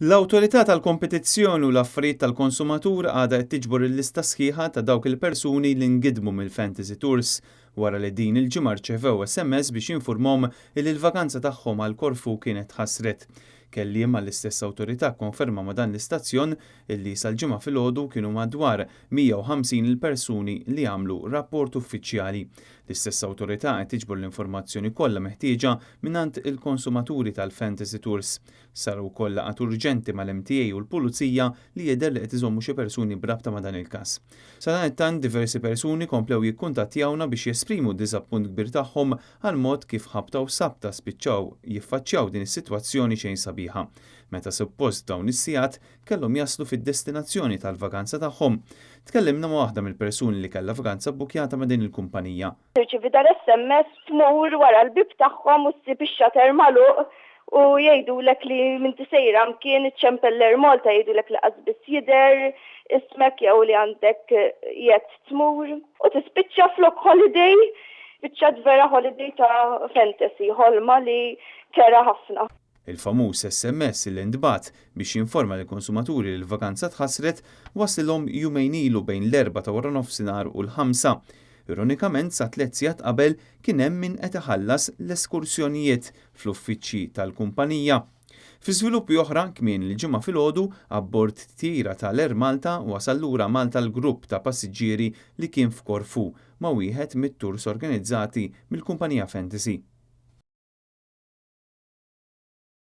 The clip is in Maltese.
L-Awtorità tal-Kompetizzjoni u l-Affarijiet tal-Konsumatur għadha qed tiġbor il-lista sħiħa ta' dawk il-persuni li ngidmu mill-Fantasy Tours wara li din il-ġimgħa rċevew SMS biex jinfurmhom li l-vakanza tagħhom għal Korfu kienet ħasret. Kelliem mal-istess awtorità konferma ma' dan l-istazzjon illi sal-ġimgħa filgħodu kienu madwar 150 il-persuni li għamlu rapport uffiċjali. L-istess awtorità qed tiġbor l-informazzjoni kollha meħtieġa mingħand il-konsumaturi tal-Fantasy Tours. Saru wkoll laqgħat urġenti mal-MTA u l-Pulizija li jidher li qed iżommu xi persuni brabta ma' dan il-każ. Sa dan it-tant diversi persuni komplew jikkuntattjawna biex jesprimu d-diżappunt kbir tagħhom għal mod kif ħabta u sabta spiċċaw jiffaċċjaw din is-sitwazzjoni xejn sabiħa. Meta suppost dawn is-sigħat kellhom jaslu fid-destinazzjoni tal-vakanza tagħhom. Tkellimna ma' waħda mill-persuni li kellha vakanza bbukjata ma' din il-kumpanija. Irċivi dar SMS tmur wara l-bib tagħhom u ssib ix-xater magħluq u jgħidulek li minti sejra mkien iċċempeller Malta jgħidulek li qasbis jidher ismek jew li għandek jett tmur u tispiċċa flok holiday biċċat vera holiday ta' fantasy ħolma li kera ħafna. Il-famuż SMS li ndbat biex jinforma lill-konsumaturi li l-vakanza tħassret wasilhom jumejn ilu bejn l-4 ta' wara nofsinhar u l-5. Ironikament sa 3 sigħat qabel kien hemm min qed iħallas l-eskursjonijiet fl-uffiċċji tal-kumpanija. Fi żviluppi oħra kmien il-ġimgħa filgħodu abbord tira tal-Air Malta wasal lura Malta l-grupp ta' passiġġieri li kien f'Korfu ma' wieħed mit-tours organizzati mill-kumpanija Fantasy.